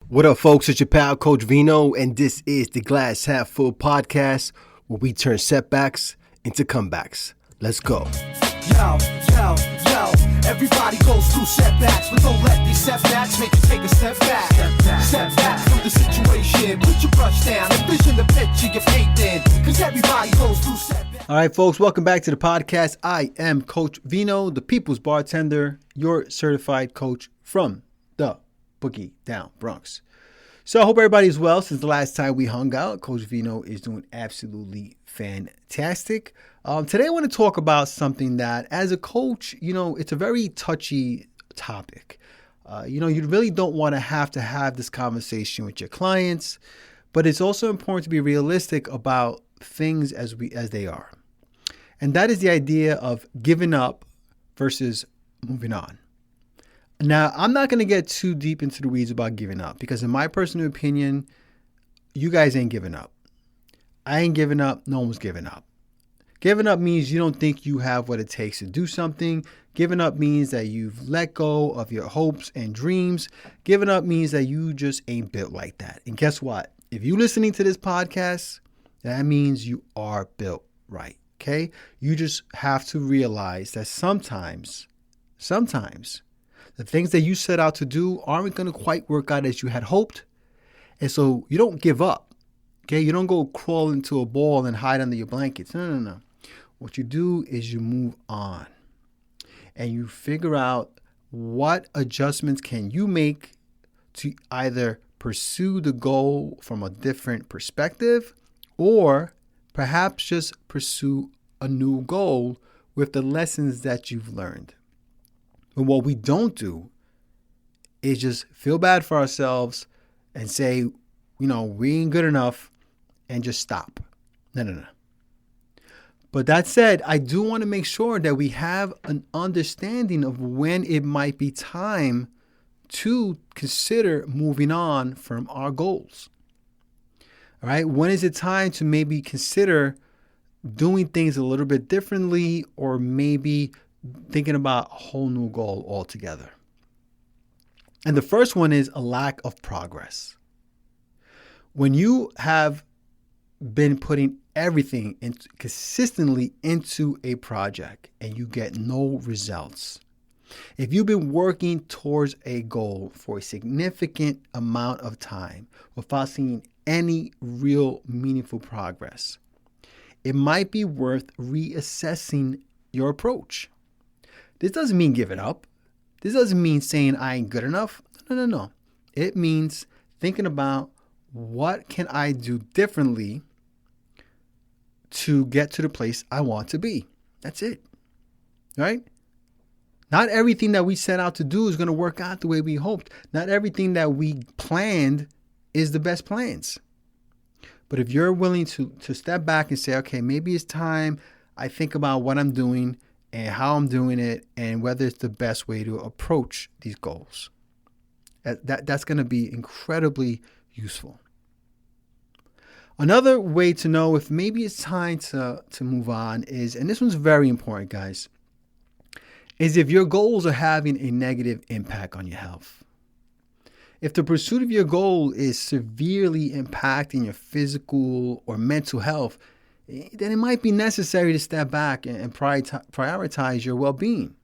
What up, folks? It's your pal, Coach Vino, and this is the Glass Half Full podcast where we turn setbacks into comebacks. Let's go. Yo, everybody goes through setbacks, but don't let these setbacks make you take a step back. Step back from the situation, put your brush down, envision the picture you're painting, because everybody goes through setbacks. All right, folks, welcome back to the podcast. I am Coach Vino, the people's bartender, your certified coach from the Boogie Down Bronx. So I hope everybody's well. Since the last time we hung out, Coach Vino is doing absolutely fantastic. Today I want to talk about something that, as a coach, it's a very touchy topic. You really don't want to have this conversation with your clients, but it's also important to be realistic about things as they are. And that is the idea of giving up versus moving on. Now, I'm not going to get too deep into the weeds about giving up because in my personal opinion, you guys ain't giving up. I ain't giving up. No one's giving up. Giving up means you don't think you have what it takes to do something. Giving up means that you've let go of your hopes and dreams. Giving up means that you just ain't built like that. And guess what? If you're listening to this podcast, that means you are built right. Okay? You just have to realize that sometimes, the things that you set out to do aren't going to quite work out as you had hoped. And so you don't give up. Okay? You don't go crawl into a ball and hide under your blankets. No. What you do is you move on. And you figure out what adjustments can you make to either pursue the goal from a different perspective or perhaps just pursue a new goal with the lessons that you've learned. But what we don't do is just feel bad for ourselves and say, we ain't good enough and just stop. No. But that said, I do want to make sure that we have an understanding of when it might be time to consider moving on from our goals. All right. When is it time to maybe consider doing things a little bit differently or maybe thinking about a whole new goal altogether? And the first one is a lack of progress. When you have been putting everything consistently into a project and you get no results, if you've been working towards a goal for a significant amount of time without seeing any real meaningful progress, it might be worth reassessing your approach. This doesn't mean giving up. This doesn't mean saying I ain't good enough. No. It means thinking about what can I do differently to get to the place I want to be. That's it. Right? Not everything that we set out to do is going to work out the way we hoped. Not everything that we planned is the best plans. But if you're willing to step back and say, okay, maybe it's time I think about what I'm doing and how I'm doing it and whether it's the best way to approach these goals. That's going to be incredibly useful. Another way to know if maybe it's time to move on is, and this one's very important, guys, is if your goals are having a negative impact on your health. If the pursuit of your goal is severely impacting your physical or mental health, then it might be necessary to step back and prioritize your well-being.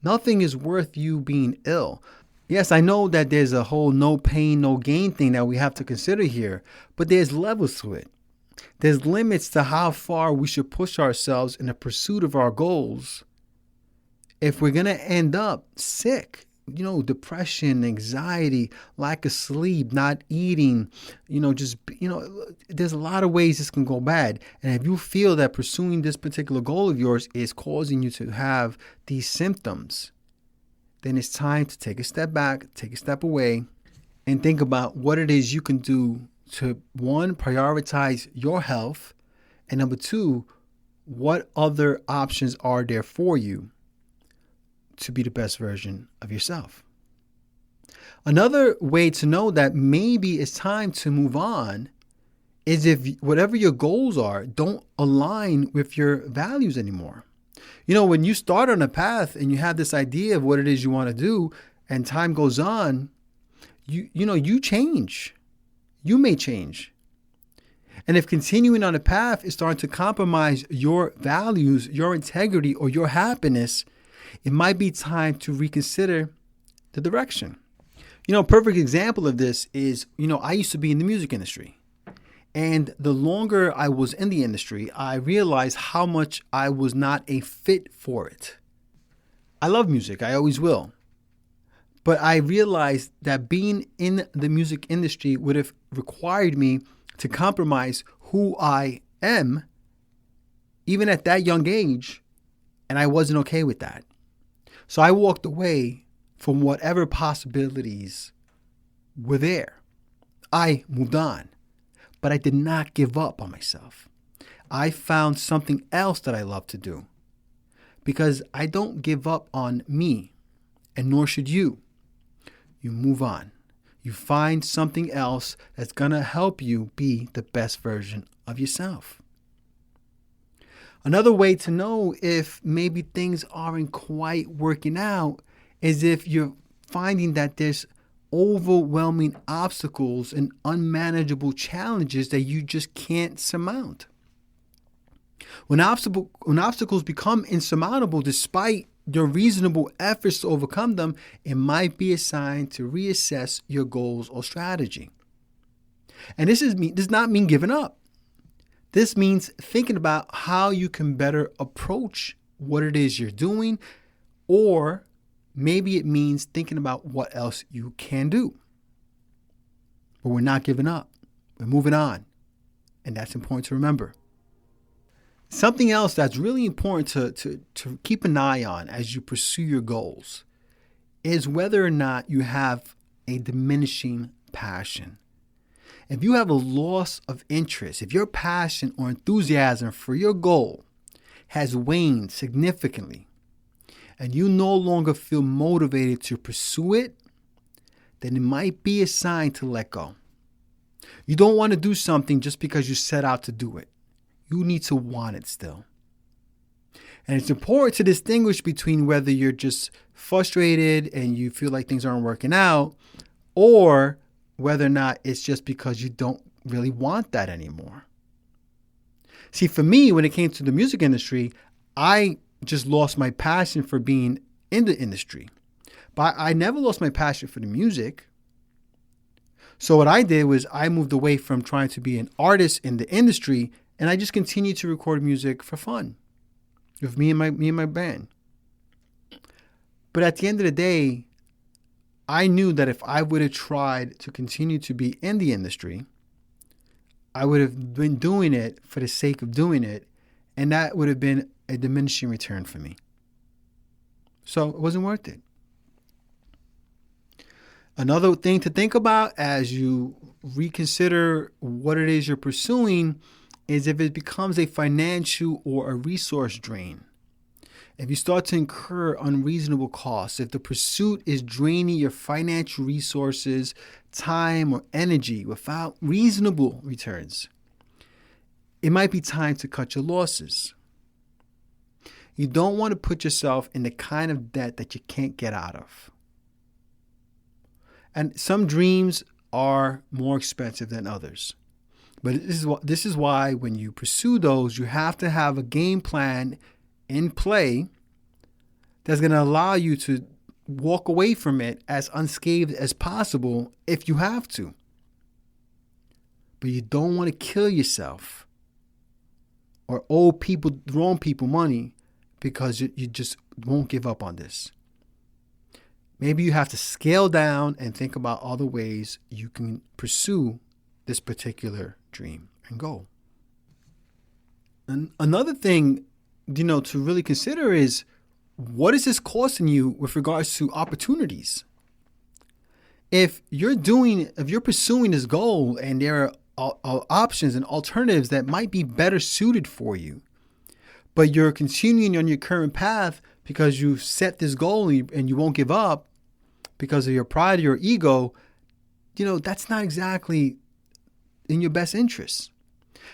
Nothing is worth you being ill. Yes, I know that there's a whole no pain, no gain thing that we have to consider here, but there's levels to it. There's limits to how far we should push ourselves in the pursuit of our goals if we're going to end up sick. Depression, anxiety, lack of sleep, not eating, there's a lot of ways this can go bad. And if you feel that pursuing this particular goal of yours is causing you to have these symptoms, then it's time to take a step back, take a step away, and think about what it is you can do to, one, prioritize your health, and number two, what other options are there for you to be the best version of yourself. Another way to know that maybe it's time to move on is if whatever your goals are don't align with your values anymore. When you start on a path and you have this idea of what it is you want to do and time goes on, you change. You may change. And if continuing on a path is starting to compromise your values, your integrity, or your happiness, it might be time to reconsider the direction. A perfect example of this is, I used to be in the music industry. And the longer I was in the industry, I realized how much I was not a fit for it. I love music. I always will. But I realized that being in the music industry would have required me to compromise who I am, even at that young age, and I wasn't okay with that. So I walked away from whatever possibilities were there. I moved on, but I did not give up on myself. I found something else that I love to do, because I don't give up on me, and nor should you. You move on. You find something else that's going to help you be the best version of yourself. Another way to know if maybe things aren't quite working out is if you're finding that there's overwhelming obstacles and unmanageable challenges that you just can't surmount. When obstacles become insurmountable despite your reasonable efforts to overcome them, it might be a sign to reassess your goals or strategy. And this does not mean giving up. This means thinking about how you can better approach what it is you're doing, or maybe it means thinking about what else you can do. But we're not giving up. We're moving on. And that's important to remember. Something else that's really important to keep an eye on as you pursue your goals is whether or not you have a diminishing passion. If you have a loss of interest, if your passion or enthusiasm for your goal has waned significantly, and you no longer feel motivated to pursue it, then it might be a sign to let go. You don't want to do something just because you set out to do it. You need to want it still. And it's important to distinguish between whether you're just frustrated and you feel like things aren't working out, or whether or not it's just because you don't really want that anymore. See, for me, when it came to the music industry, I just lost my passion for being in the industry. But I never lost my passion for the music. So what I did was I moved away from trying to be an artist in the industry, and I just continued to record music for fun with me and my band. But at the end of the day, I knew that if I would have tried to continue to be in the industry, I would have been doing it for the sake of doing it, and that would have been a diminishing return for me. So it wasn't worth it. Another thing to think about as you reconsider what it is you're pursuing is if it becomes a financial or a resource drain. If you start to incur unreasonable costs, if the pursuit is draining your financial resources, time, or energy without reasonable returns, it might be time to cut your losses. You don't want to put yourself in the kind of debt that you can't get out of. And some dreams are more expensive than others. But this is why when you pursue those, you have to have a game plan in play that's going to allow you to walk away from it as unscathed as possible if you have to. But you don't want to kill yourself or owe people, wrong people money because you just won't give up on this. Maybe you have to scale down and think about other ways you can pursue this particular dream and goal. And another thing, to really consider is, what is this costing you with regards to opportunities? If you're pursuing this goal and there are options and alternatives that might be better suited for you, but you're continuing on your current path because you set this goal and you won't give up because of your pride or your ego, that's not exactly in your best interest.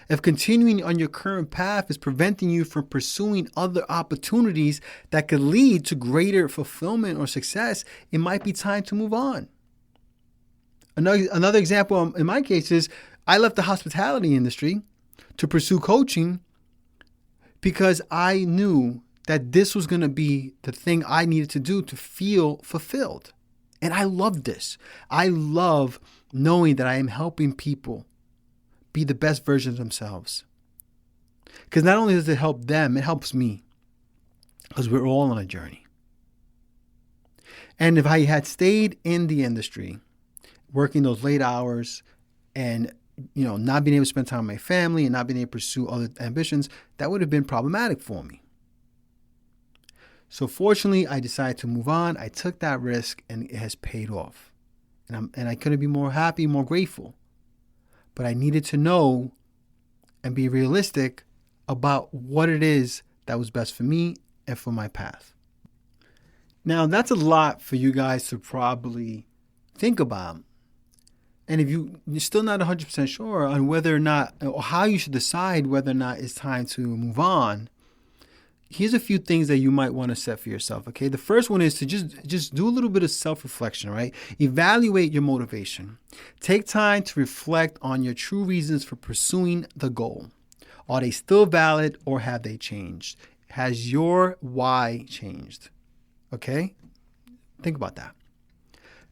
If continuing on your current path is preventing you from pursuing other opportunities that could lead to greater fulfillment or success, it might be time to move on. Another example in my case is I left the hospitality industry to pursue coaching because I knew that this was going to be the thing I needed to do to feel fulfilled. And I love this. I love knowing that I am helping people be the best versions of themselves. Because not only does it help them, it helps me. Because we're all on a journey. And if I had stayed in the industry, working those late hours and not being able to spend time with my family and not being able to pursue other ambitions, that would have been problematic for me. So fortunately, I decided to move on. I took that risk and it has paid off. And I couldn't be more happy, more grateful. But I needed to know and be realistic about what it is that was best for me and for my path. Now, that's a lot for you guys to probably think about. And if you're still not 100% sure on whether or not, or how you should decide whether or not it's time to move on, here's a few things that you might want to set for yourself, okay? The first one is to just do a little bit of self-reflection, right? Evaluate your motivation. Take time to reflect on your true reasons for pursuing the goal. Are they still valid or have they changed? Has your why changed? Okay? Think about that.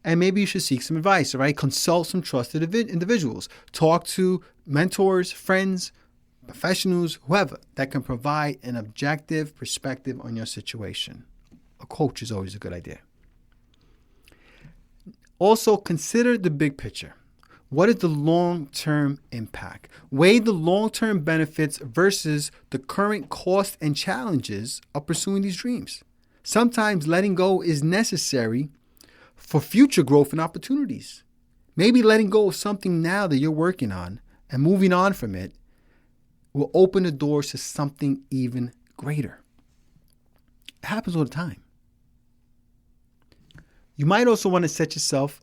And maybe you should seek some advice, all right? Consult some trusted individuals. Talk to mentors, friends, professionals, whoever that can provide an objective perspective on your situation. A coach is always a good idea. Also, consider the big picture. What is the long-term impact? Weigh the long-term benefits versus the current cost and challenges of pursuing these dreams. Sometimes letting go is necessary for future growth and opportunities. Maybe letting go of something now that you're working on and moving on from it will open the doors to something even greater. It happens all the time. You might also want to set yourself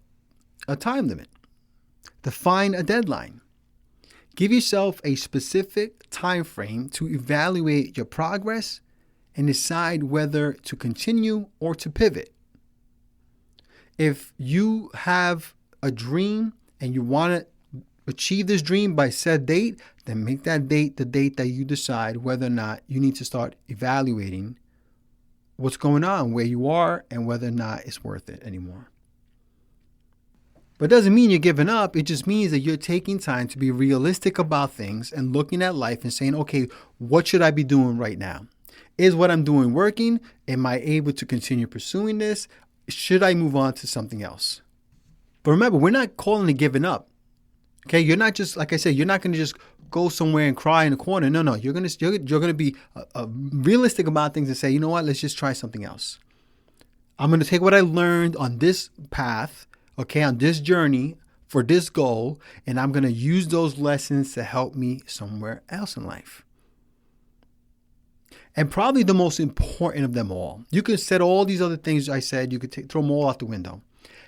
a time limit. Define a deadline. Give yourself a specific time frame to evaluate your progress and decide whether to continue or to pivot. If you have a dream and you want to achieve this dream by said date, then make that date the date that you decide whether or not you need to start evaluating what's going on, where you are, and whether or not it's worth it anymore. But it doesn't mean you're giving up. It just means that you're taking time to be realistic about things and looking at life and saying, okay, what should I be doing right now? Is what I'm doing working? Am I able to continue pursuing this? Should I move on to something else? But remember, we're not calling it giving up. Okay, you're not just, like I said, you're not going to just go somewhere and cry in a corner. No, you're going to be realistic about things and say, you know what, let's just try something else. I'm going to take what I learned on this path, okay, on this journey for this goal, and I'm going to use those lessons to help me somewhere else in life. And probably the most important of them all, you could set all these other things I said, you could throw them all out the window.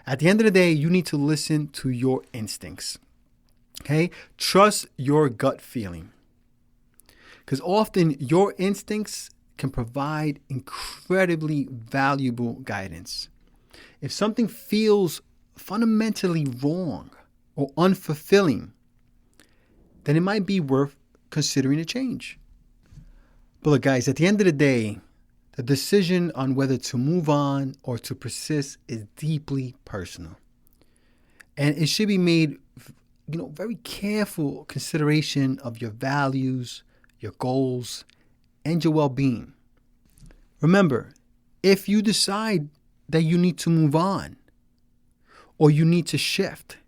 At the end of the day, you need to listen to your instincts. Okay? Trust your gut feeling. Because often your instincts can provide incredibly valuable guidance. If something feels fundamentally wrong or unfulfilling, then it might be worth considering a change. But look, guys, at the end of the day, the decision on whether to move on or to persist is deeply personal. And it should be made, very careful consideration of your values, your goals, and your well-being. Remember, if you decide that you need to move on or you need to shift,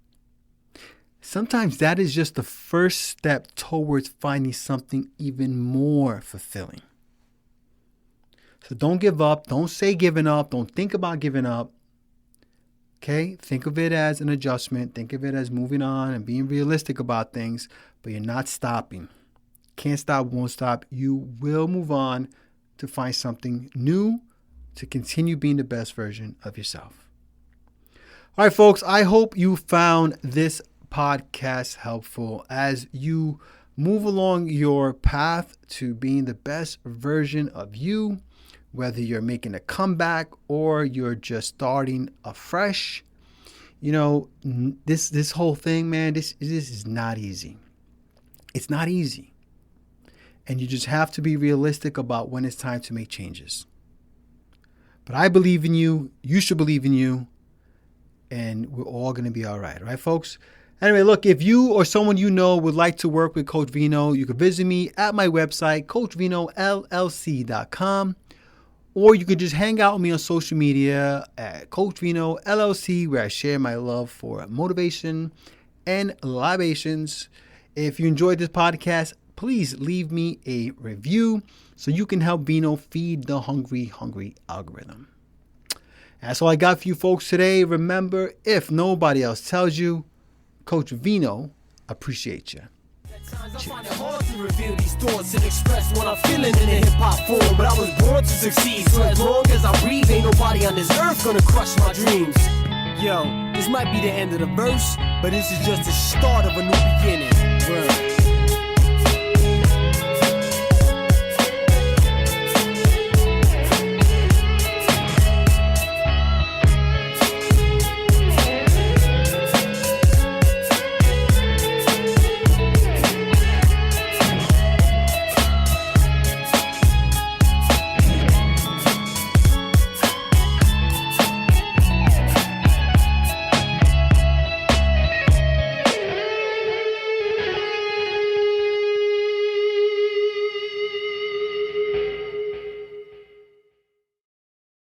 sometimes that is just the first step towards finding something even more fulfilling. So don't give up. Don't say giving up. Don't think about giving up. Okay? Think of it as an adjustment. Think of it as moving on and being realistic about things, but you're not stopping. Can't stop, won't stop. You will move on to find something new to continue being the best version of yourself. All right, folks, I hope you found this podcast helpful as you move along your path to being the best version of you, whether you're making a comeback or you're just starting afresh. this whole thing, man, this is not easy. It's not easy. And you just have to be realistic about when it's time to make changes. But I believe in you. You should believe in you. And we're all going to be all right, folks? Anyway, look, if you or someone you know would like to work with Coach Vino, you can visit me at my website, coachvinollc.com. Or you can just hang out with me on social media at Coach Vino LLC, where I share my love for motivation and libations. If you enjoyed this podcast, please leave me a review so you can help Vino feed the hungry algorithm. That's all I got for you folks today. Remember, if nobody else tells you, Coach Vino appreciates you. I find it hard to reveal these thoughts and express what I'm feeling in a hip-hop form. But I was born to succeed, so as long as I breathe, ain't nobody on this earth gonna crush my dreams. Yo, this might be the end of the verse, but this is just the start of a new beginning.